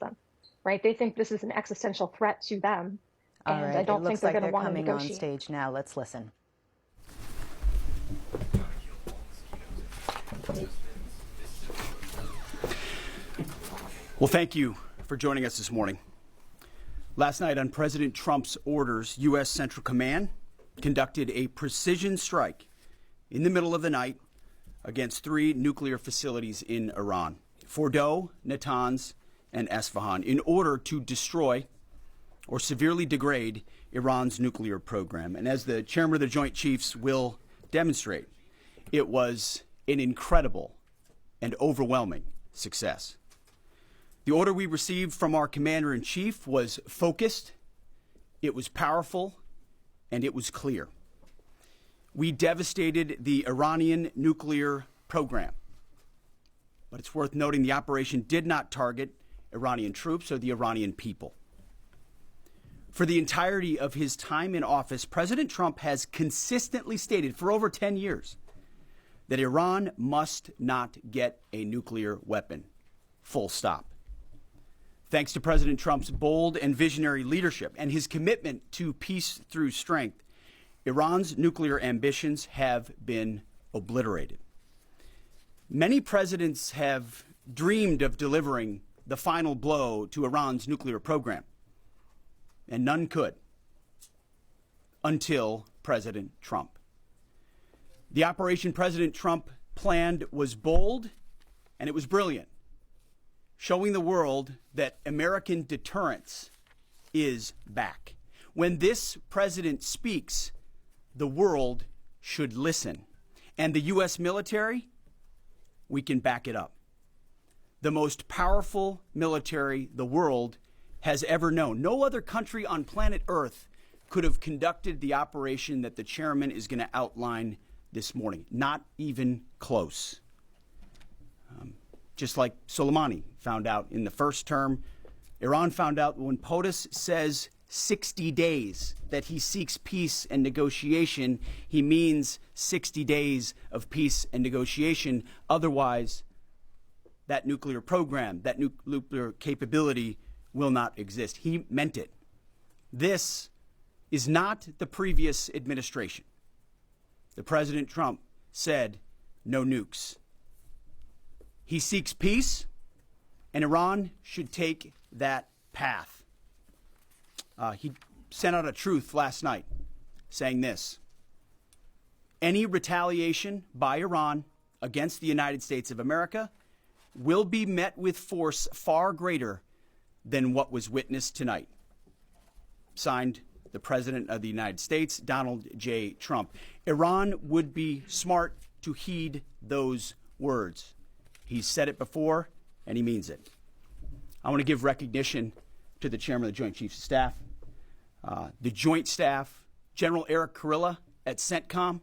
them, right? They think this is an existential threat to them, and right. I don't think they're going to want to coming on negotiate. stage now. Let's listen. Well, thank you for joining us this morning. Last night, on President Trump's orders, U.S. Central Command conducted a precision strike in the middle of the night against 3 nuclear facilities in Iran, Fordow, Natanz, and Esfahan, in order to destroy or severely degrade Iran's nuclear program. And as the chairman of the Joint Chiefs will demonstrate, it was an incredible and overwhelming success. The order we received from our commander-in-chief was focused, it was powerful, and it was clear. We devastated the Iranian nuclear program. But it's worth noting the operation did not target Iranian troops or the Iranian people. For the entirety of his time in office, President Trump has consistently stated for over 10 years that Iran must not get a nuclear weapon. Full stop. Thanks to President Trump's bold and visionary leadership and his commitment to peace through strength, Iran's nuclear ambitions have been obliterated. Many presidents have dreamed of delivering the final blow to Iran's nuclear program, and none could until President Trump. The operation President Trump planned was bold and it was brilliant, showing the world that American deterrence is back. When this president speaks, the world should listen. And the U.S. military, we can back it up. The most powerful military the world has ever known. No other country on planet Earth could have conducted the operation that the chairman is going to outline this morning. Not even close. Just like Soleimani found out in the first term, Iran found out when POTUS says 60 days that he seeks peace and negotiation, he means 60 days of peace and negotiation. Otherwise, that nuclear program, that nuclear capability will not exist. He meant it. This is not the previous administration. The President Trump said no nukes. He seeks peace, and Iran should take that path. He sent out a truth last night saying this: any retaliation by Iran against the United States of America will be met with force far greater than what was witnessed tonight. Signed, the President of the United States, Donald J. Trump. Iran would be smart to heed those words. He's said it before, and he means it. I want to give recognition to the chairman of the Joint Chiefs of Staff, the Joint Staff, General Eric Kurilla at CENTCOM,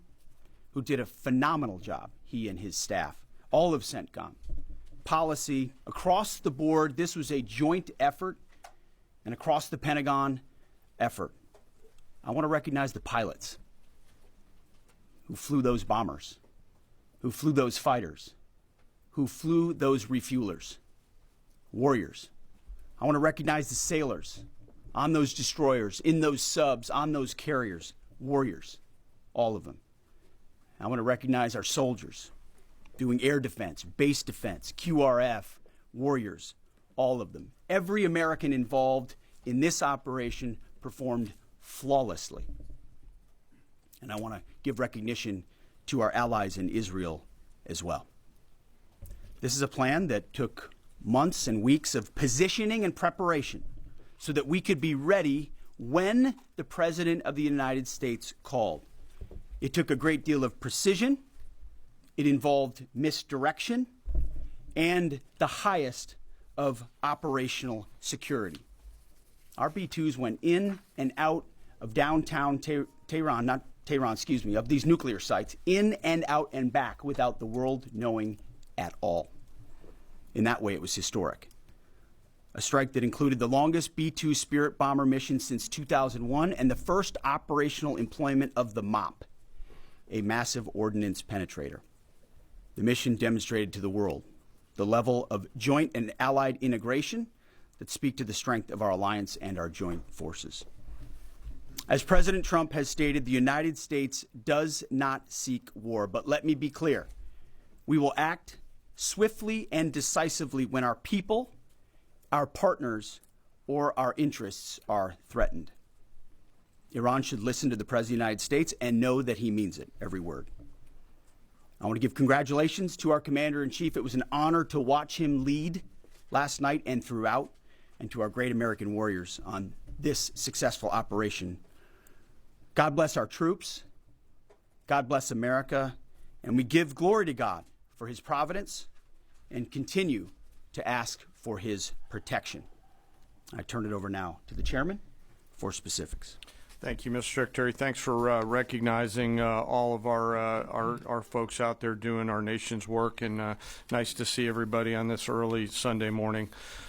who did a phenomenal job, he and his staff, all of CENTCOM. Policy, across the board, this was a joint effort, and across the Pentagon effort. I want to recognize the pilots who flew those bombers, who flew those fighters, who flew those refuelers, warriors. I want to recognize the sailors on those destroyers, in those subs, on those carriers, warriors, all of them. I want to recognize our soldiers doing air defense, base defense, QRF, warriors, all of them. Every American involved in this operation performed flawlessly. And I want to give recognition to our allies in Israel as well. This is a plan that took months and weeks of positioning and preparation so that we could be ready when the President of the United States called. It took a great deal of precision. It involved misdirection and the highest of operational security. Our B-2s went in and out of downtown Tehran, of these nuclear sites, in and out and back without the world knowing at all. In that way, it was historic. A strike that included the longest B-2 Spirit bomber mission since 2001 and the first operational employment of the MOP, a massive ordnance penetrator. The mission demonstrated to the world the level of joint and allied integration, that speak to the strength of our alliance and our joint forces. As President Trump has stated, the United States does not seek war, but let me be clear. We will act swiftly and decisively when our people, our partners, or our interests are threatened. Iran should listen to the President of the United States and know that he means it, every word. I want to give congratulations to our Commander-in-Chief. It was an honor to watch him lead last night and throughout, and to our great American warriors on this successful operation. God bless our troops. God bless America. And we give glory to God for his providence and continue to ask for his protection. I turn it over now to the chairman for specifics. Thank you, Mr. Secretary. Thanks for recognizing all of our folks out there doing our nation's work, and nice to see everybody on this early Sunday morning.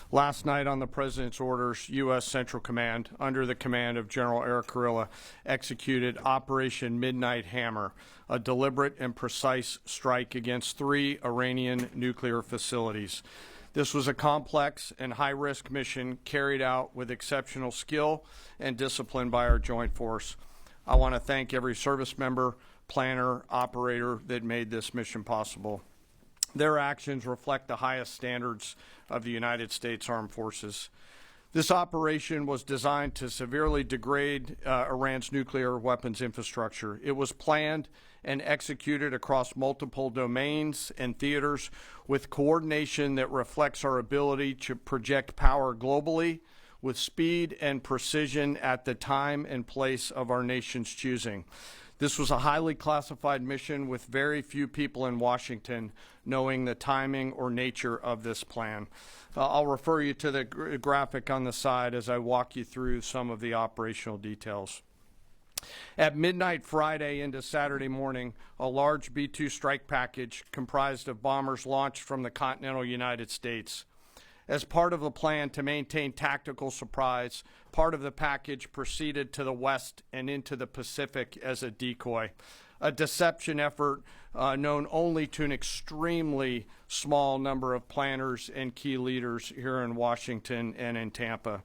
Last night on the President's orders, U.S. Central Command, under the command of General Eric Kurilla, executed Operation Midnight Hammer, a deliberate and precise strike against 3 Iranian nuclear facilities. This was a complex and high-risk mission carried out with exceptional skill and discipline by our joint force. I want to thank every service member, planner, operator that made this mission possible. Their actions reflect the highest standards of the United States Armed Forces. This operation was designed to severely degrade Iran's nuclear weapons infrastructure. It was planned and executed across multiple domains and theaters with coordination that reflects our ability to project power globally with speed and precision at the time and place of our nation's choosing. This was a highly classified mission with very few people in Washington knowing the timing or nature of this plan. I'll refer you to the graphic on the side as I walk you through some of the operational details. At midnight Friday into Saturday morning, a large B-2 strike package comprised of bombers launched from the continental United States. As part of the plan to maintain tactical surprise, part of the package proceeded to the west and into the Pacific as a decoy, a deception effort known only to an extremely small number of planners and key leaders here in Washington and in Tampa.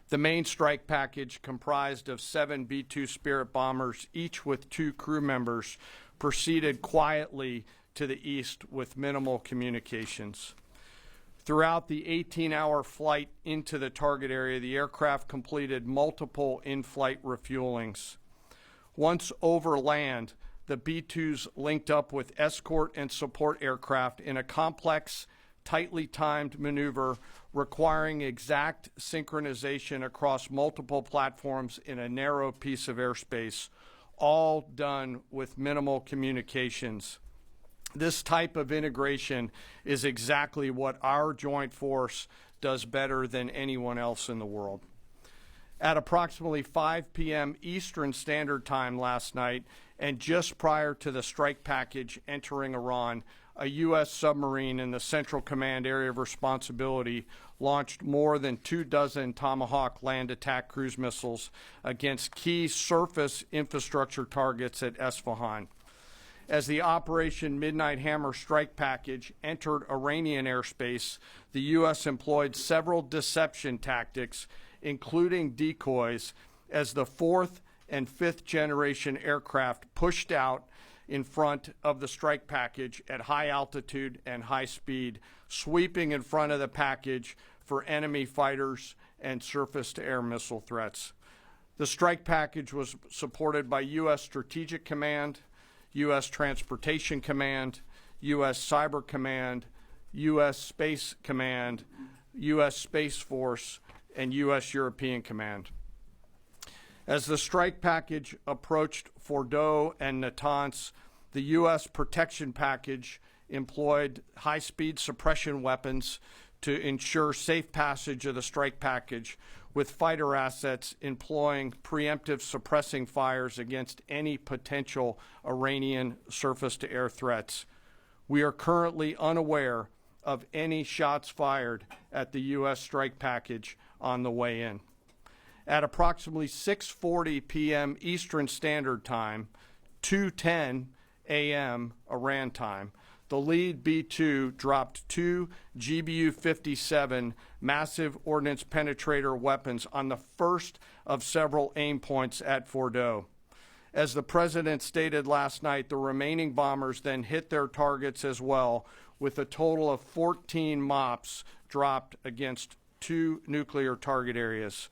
The main strike package, comprised of 7 B-2 Spirit bombers, each with 2 crew members, proceeded quietly to the east with minimal communications. Throughout the 18-hour flight into the target area, the aircraft completed multiple in-flight refuelings. Once over land, the B-2s linked up with escort and support aircraft in a complex, tightly timed maneuver requiring exact synchronization across multiple platforms in a narrow piece of airspace, all done with minimal communications. This type of integration is exactly what our joint force does better than anyone else in the world. At approximately 5 p.m. Eastern Standard Time last night, and just prior to the strike package entering Iran, a U.S. submarine in the Central Command area of responsibility launched more than 24 Tomahawk land attack cruise missiles against key surface infrastructure targets at Esfahan. As the Operation Midnight Hammer strike package entered Iranian airspace, the U.S. employed several deception tactics, including decoys, as the 4th and 5th generation aircraft pushed out in front of the strike package at high altitude and high speed, sweeping in front of the package for enemy fighters and surface-to-air missile threats. The strike package was supported by U.S. Strategic Command, U.S. Transportation Command, U.S. Cyber Command, U.S. Space Command, U.S. Space Force, and U.S. European Command. As the strike package approached Fordow and Natanz, the U.S. protection package employed high-speed suppression weapons to ensure safe passage of the strike package, with fighter assets employing preemptive suppressing fires against any potential Iranian surface-to-air threats. We are currently unaware of any shots fired at the U.S. strike package on the way in. At approximately 6:40 p.m. Eastern Standard Time, 2:10 a.m. Iran time, the lead B-2 dropped 2 GBU-57 massive ordnance penetrator weapons on the first of several aim points at Fordo. As the president stated last night, the remaining bombers then hit their targets as well, with a total of 14 MOPs dropped against 2 nuclear target areas.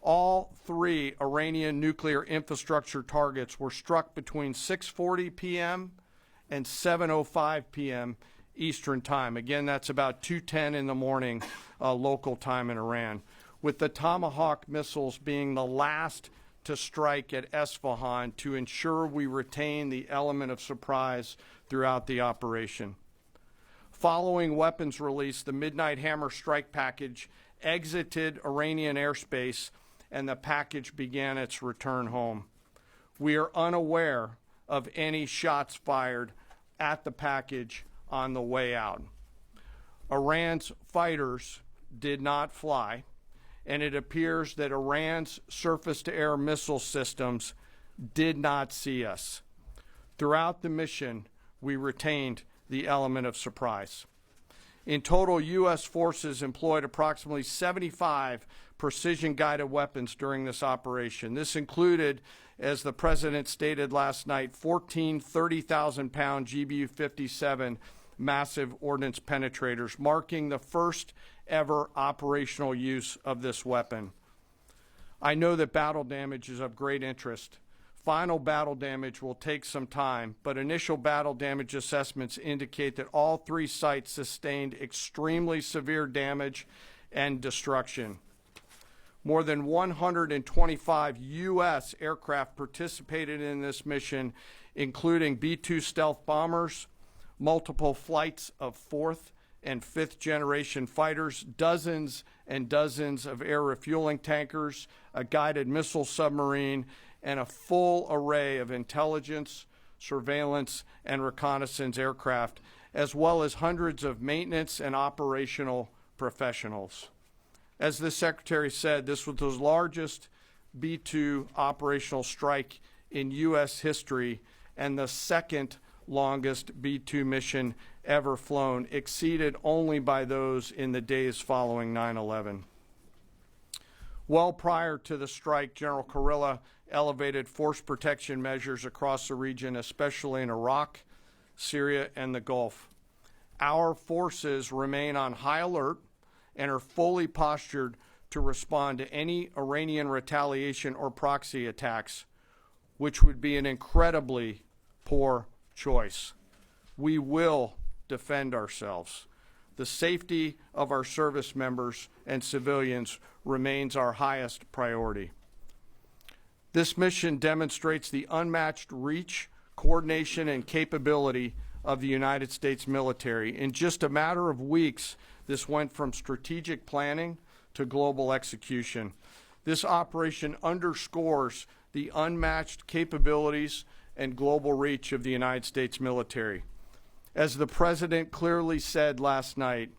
All 3 Iranian nuclear infrastructure targets were struck between 6:40 p.m. and 7:05 p.m. Eastern Time. Again, that's about 2:10 in the morning local time in Iran, with the Tomahawk missiles being the last to strike at Esfahan to ensure we retain the element of surprise throughout the operation. Following weapons release, the Midnight Hammer strike package exited Iranian airspace and the package began its return home. We are unaware of any shots fired at the package on the way out. Iran's fighters did not fly, and it appears that Iran's surface-to-air missile systems did not see us. Throughout the mission, we retained the element of surprise. In total, U.S. forces employed approximately 75 precision-guided weapons during this operation. This included, as the president stated last night, 14 30,000-pound GBU-57 massive ordnance penetrators, marking the first ever operational use of this weapon. I know that battle damage is of great interest. Final battle damage will take some time, but initial battle damage assessments indicate that all 3 sites sustained extremely severe damage and destruction. More than 125 U.S. aircraft participated in this mission, including B-2 stealth bombers, multiple flights of 4th and 5th generation fighters, dozens and dozens of air refueling tankers, a guided missile submarine, and a full array of intelligence, surveillance, and reconnaissance aircraft, as well as hundreds of maintenance and operational professionals. As the Secretary said, this was the largest B-2 operational strike in U.S. history and the second longest B-2 mission ever flown, exceeded only by those in the days following 9/11. Well prior to the strike, General Kurilla elevated force protection measures across the region, especially in Iraq, Syria, and the Gulf. Our forces remain on high alert and are fully postured to respond to any Iranian retaliation or proxy attacks, which would be an incredibly poor choice. We will defend ourselves. The safety of our service members and civilians remains our highest priority. This mission demonstrates the unmatched reach, coordination, and capability of the United States military. In just a matter of weeks, this went from strategic planning to global execution. This operation underscores the unmatched capabilities and global reach of the United States military. As the President clearly said last night,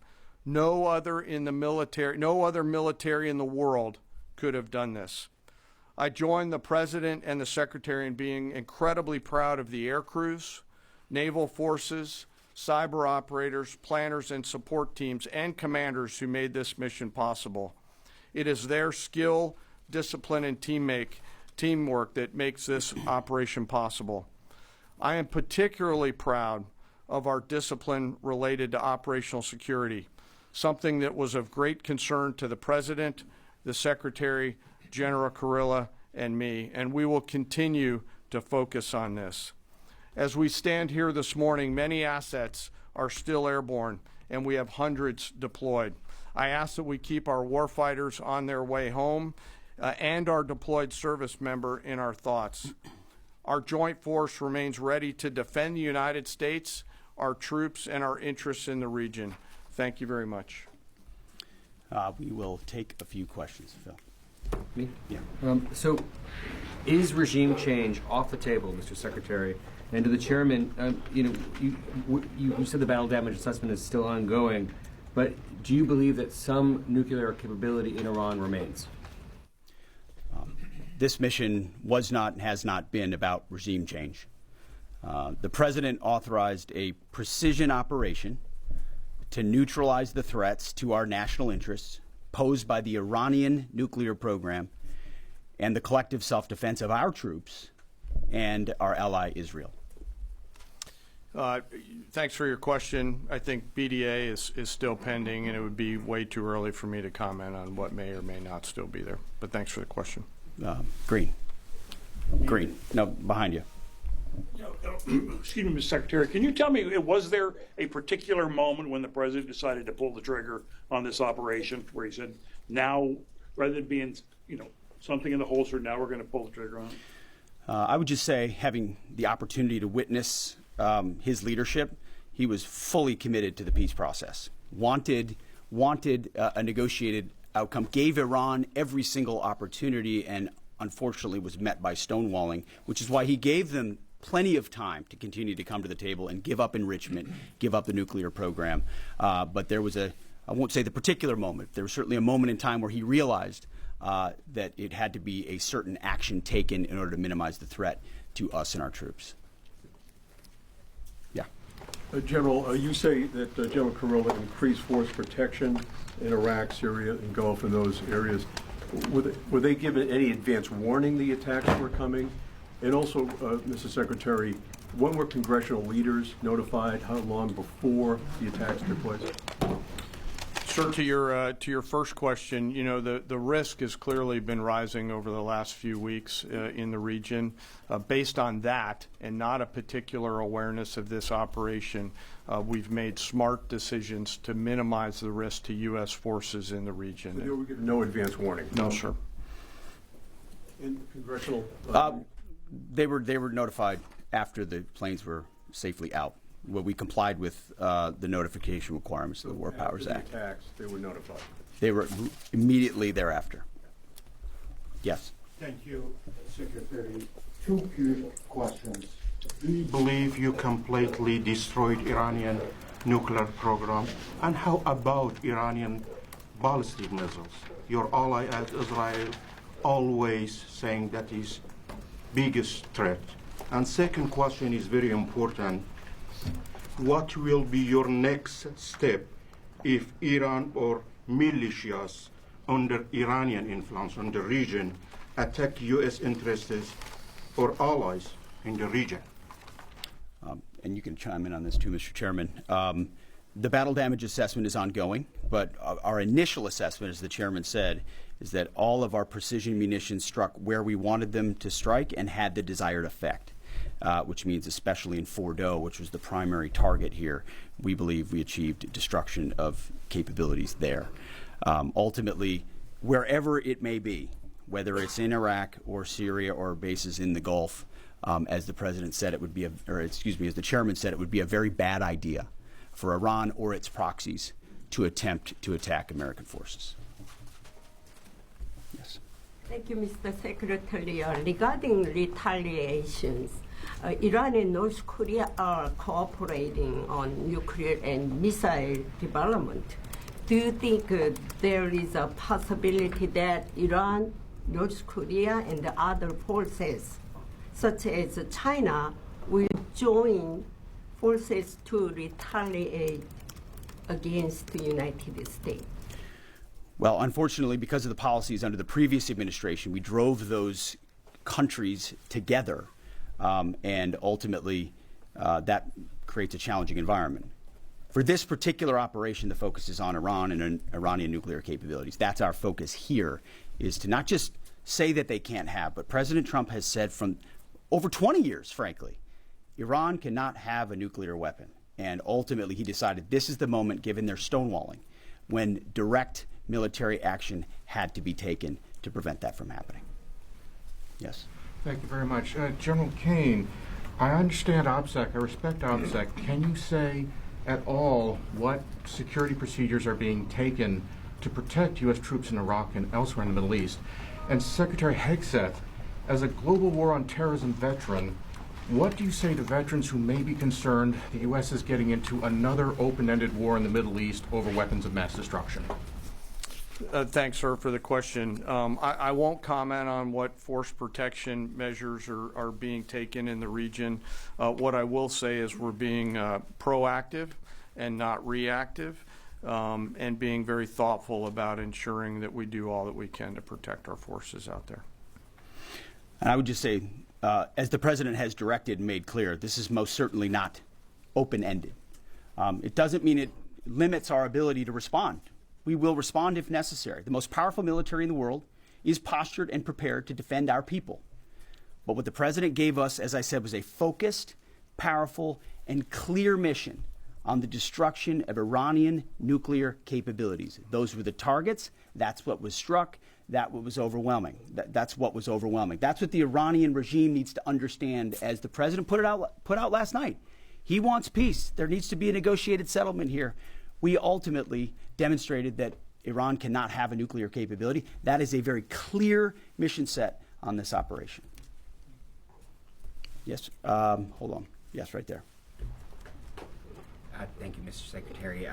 no other military in the world could have done this. I join the President and the Secretary in being incredibly proud of the air crews, naval forces, cyber operators, planners, and support teams, and commanders who made this mission possible. It is their skill, discipline, and teamwork that makes this operation possible. I am particularly proud of our discipline related to operational security, something that was of great concern to the President, the Secretary, General Kurilla, and me, and we will continue to focus on this. As we stand here this morning, many assets are still airborne, and we have hundreds deployed. I ask that we keep our warfighters on their way home and our deployed service member in our thoughts. Our joint force remains ready to defend the United States, our troops, and our interests in the region. Thank you very much. We will take a few questions, Phil. Me? Yeah. So, is regime change off the table, Mr. Secretary? And to the chairman, you said the battle damage assessment is still ongoing, but do you believe that some nuclear capability in Iran remains? This mission was not and has not been about regime change. The president authorized a precision operation to neutralize the threats to our national interests posed by the Iranian nuclear program and the collective self-defense of our troops and our ally Israel. Thanks for your question. I think BDA is still pending, and it would be way too early for me to comment on what may or may not still be there. But thanks for the question. Green. No, behind you. Excuse me, Mr. Secretary, can you tell me, was there a particular moment when the president decided to pull the trigger on this operation where he said, now, rather than being, something in the holster, now we're going to pull the trigger on it? I would just say, having the opportunity to witness his leadership, he was fully committed to the peace process, wanted a negotiated outcome, gave Iran every single opportunity, and unfortunately was met by stonewalling, which is why he gave them plenty of time to continue to come to the table and give up enrichment, give up the nuclear program. But there was I won't say the particular moment, there was certainly a moment in time where he realized that it had to be a certain action taken in order to minimize the threat to us and our troops. Yeah. General, you say that General Kurilla increased force protection in Iraq, Syria, and Gulf, in those areas. Were they given any advance warning the attacks were coming? And also, Mr. Secretary, when were congressional leaders notified? How long before the attacks took place? Sir, to your first question, the risk has clearly been rising over the last few weeks in the region. Based on that, and not a particular awareness of this operation, we've made smart decisions to minimize the risk to U.S. forces in the region. So they were given no advance warning? No, sir. In congressional? They were notified after the planes were safely out. Well, we complied with the notification requirements of the War Powers Act. After the attacks, they were notified? They were immediately thereafter. Yes. Thank you, Secretary. Two quick questions. Do you believe you completely destroyed Iranian nuclear program? And how about Iranian ballistic missiles? Your ally Israel always saying that is biggest threat. And second question is very important. What will be your next step if Iran or militias under Iranian influence in the region attack U.S. interests or allies in the region? And you can chime in on this too, Mr. Chairman. The battle damage assessment is ongoing, but our initial assessment, as the chairman said, is that all of our precision munitions struck where we wanted them to strike and had the desired effect. Which means especially in Fordo, which was the primary target here, we believe we achieved destruction of capabilities there. Ultimately, wherever it may be, whether it's in Iraq or Syria or bases in the Gulf, as the president said, it would be, as the chairman said, it would be a very bad idea for Iran or its proxies to attempt to attack American forces. Yes. Thank you, Mr. Secretary. Regarding retaliations, Iran and North Korea are cooperating on nuclear and missile development. Do you think there is a possibility that Iran, North Korea, and the other forces, such as China, will join forces to retaliate against the United States? Well, unfortunately, because of the policies under the previous administration, we drove those countries together. And ultimately, that creates a challenging environment. For this particular operation, the focus is on Iran and Iranian nuclear capabilities. That's our focus here, is to not just say that they can't have, but President Trump has said from over 20 years, frankly, Iran cannot have a nuclear weapon. And ultimately, he decided this is the moment, given their stonewalling, when direct military action had to be taken to prevent that from happening. Yes. Thank you very much. General Kane, I understand OPSEC, I respect OPSEC. Can you say at all what security procedures are being taken to protect U.S. troops in Iraq and elsewhere in the Middle East? And Secretary Hegseth, as a global war on terrorism veteran, what do you say to veterans who may be concerned the U.S. is getting into another open-ended war in the Middle East over weapons of mass destruction? Thanks, sir, for the question. I won't comment on what force protection measures are being taken in the region. What I will say is we're being proactive and not reactive, and being very thoughtful about ensuring that we do all that we can to protect our forces out there. And I would just say, as the president has directed and made clear, this is most certainly not open-ended. It doesn't mean it limits our ability to respond. We will respond if necessary. The most powerful military in the world is postured and prepared to defend our people. But what the president gave us, as I said, was a focused, powerful, and clear mission on the destruction of Iranian nuclear capabilities. Those were the targets. That's what was struck. That's what was overwhelming. That's what was overwhelming. That's what the Iranian regime needs to understand, as the president put out last night. He wants peace. There needs to be a negotiated settlement here. We ultimately demonstrated that Iran cannot have a nuclear capability. That is a very clear mission set on this operation. Yes, hold on. Yes, right there. Thank you, Mr. Secretary.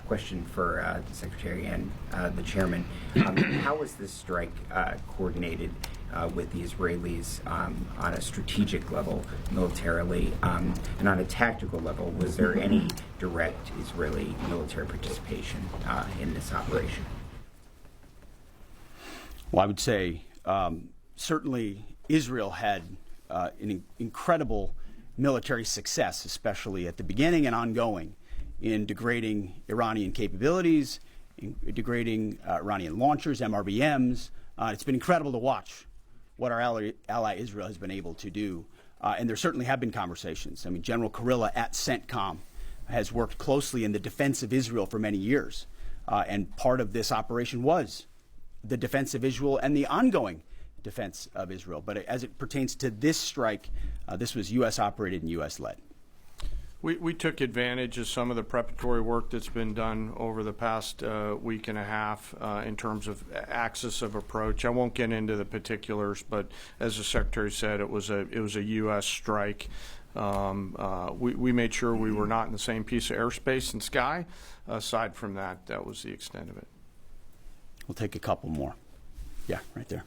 Question for the Secretary and the Chairman. How was this strike coordinated with the Israelis on a strategic level, militarily, and on a tactical level? Was there any direct Israeli military participation in this operation? Well, I would say certainly Israel had an incredible military success, especially at the beginning and ongoing, in degrading Iranian capabilities, in degrading Iranian launchers, MRBMs. It's been incredible to watch what our ally Israel has been able to do. And there certainly have been conversations. I mean, General Kurilla at CENTCOM has worked closely in the defense of Israel for many years. And part of this operation was the defense of Israel and the ongoing defense of Israel. But as it pertains to this strike, this was U.S. operated and U.S. led. We took advantage of some of the preparatory work that's been done over the past week and a half in terms of axis of approach. I won't get into the particulars, but as the Secretary said, it was a U.S. strike. We made sure we were not in the same piece of airspace and sky. Aside from that, that was the extent of it. We'll take a couple more. Yeah, right there.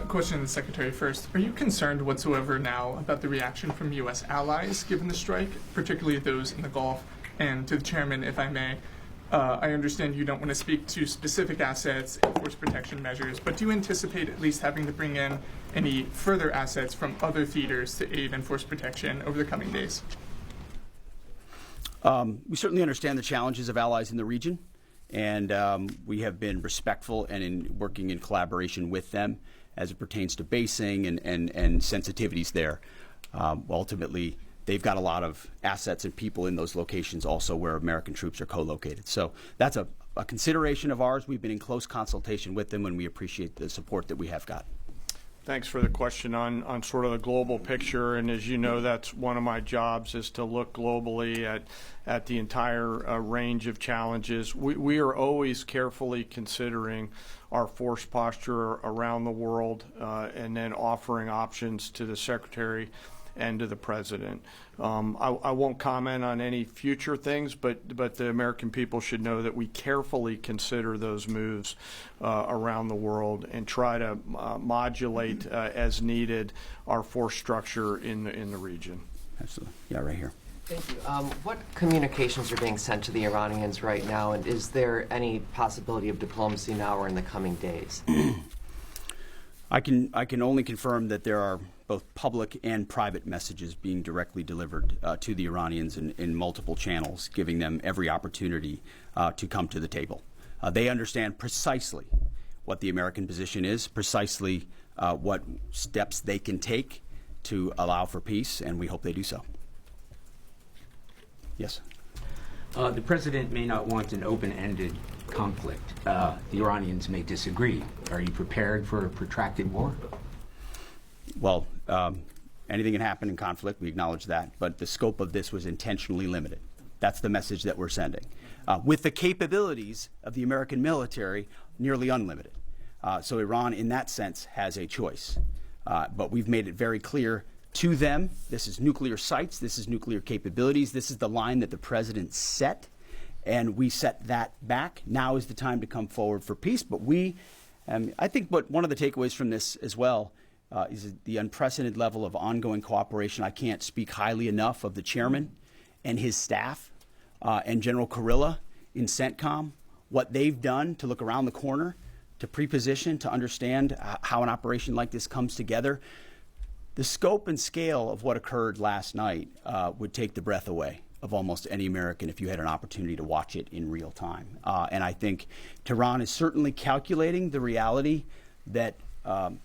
Question to the Secretary first. Are you concerned whatsoever now about the reaction from U.S. allies given the strike, particularly those in the Gulf? And to the Chairman, if I may, I understand you don't want to speak to specific assets and force protection measures, but do you anticipate at least having to bring in any further assets from other theaters to aid in force protection over the coming days? We certainly understand the challenges of allies in the region, and we have been respectful and in working in collaboration with them as it pertains to basing and sensitivities there. Ultimately, they've got a lot of assets and people in those locations also where American troops are co-located. So that's a consideration of ours. We've been in close consultation with them, and we appreciate the support that we have got. Thanks for the question on sort of the global picture. And as you know, that's one of my jobs, is to look globally at the entire range of challenges. We are always carefully considering our force posture around the world and then offering options to the Secretary and to the President. I won't comment on any future things, but the American people should know that we carefully consider those moves around the world and try to modulate as needed our force structure in the region. Absolutely. Yeah, right here. Thank you. What communications are being sent to the Iranians right now, and is there any possibility of diplomacy now or in the coming days? I can only confirm that there are both public and private messages being directly delivered to the Iranians in multiple channels, giving them every opportunity to come to the table. They understand precisely what the American position is, precisely what steps they can take to allow for peace, and we hope they do so. Yes. The president may not want an open-ended conflict. The Iranians may disagree. Are you prepared for a protracted war? Well, anything can happen in conflict. We acknowledge that. But the scope of this was intentionally limited. That's the message that we're sending. With the capabilities of the American military, nearly unlimited. So Iran, in that sense, has a choice. But we've made it very clear to them, this is nuclear sites, this is nuclear capabilities, this is the line that the president set, and we set that back. Now is the time to come forward for peace. But I think one of the takeaways from this as well is the unprecedented level of ongoing cooperation. I can't speak highly enough of the chairman and his staff and General Kurilla in CENTCOM, what they've done to look around the corner, to pre-position, to understand how an operation like this comes together. The scope and scale of what occurred last night would take the breath away of almost any American if you had an opportunity to watch it in real time. And I think Tehran is certainly calculating the reality that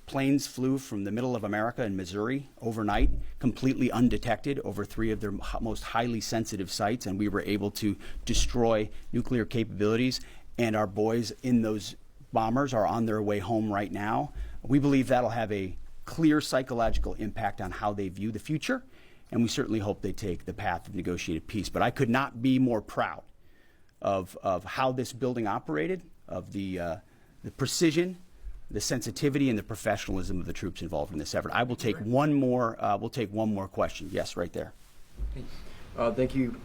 planes flew from the middle of America in Missouri overnight, completely undetected over 3 of their most highly sensitive sites, and we were able to destroy nuclear capabilities. And our boys in those bombers are on their way home right now. We believe that'll have a clear psychological impact on how they view the future, and we certainly hope they take the path of negotiated peace. But I could not be more proud of how this building operated, of the precision, the sensitivity, and the professionalism of the troops involved in this effort. I will take one more. We'll take one more question. Yes, right there. Thank you,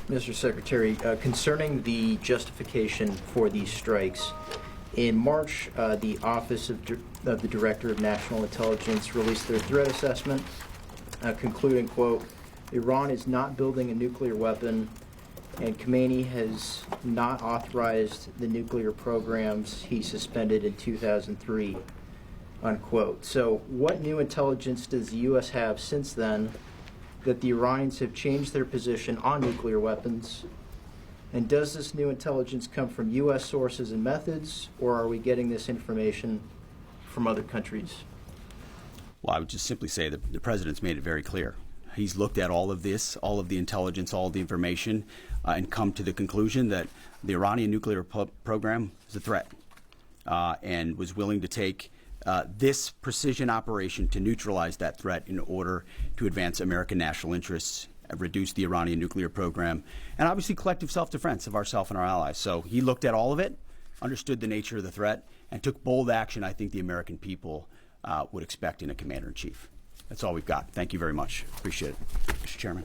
Mr. Secretary. Concerning the justification for these strikes, in March, the Office of the Director of National Intelligence released their threat assessment, concluding, quote, Iran is not building a nuclear weapon, and Khamenei has not authorized the nuclear programs he suspended in 2003, unquote. So what new intelligence does the U.S. have since then that the Iranians have changed their position on nuclear weapons? And does this new intelligence come from U.S. sources and methods, or are we getting this information from other countries? Well, I would just simply say that the president's made it very clear. He's looked at all of this, all of the intelligence, all of the information, and come to the conclusion that the Iranian nuclear program is a threat, and was willing to take this precision operation to neutralize that threat in order to advance American national interests, reduce the Iranian nuclear program, and obviously collective self-defense of ourselves and our allies. So he looked at all of it, understood the nature of the threat, and took bold action I think the American people would expect in a commander-in-chief. That's all we've got. Thank you very much. Appreciate it, Mr. Chairman.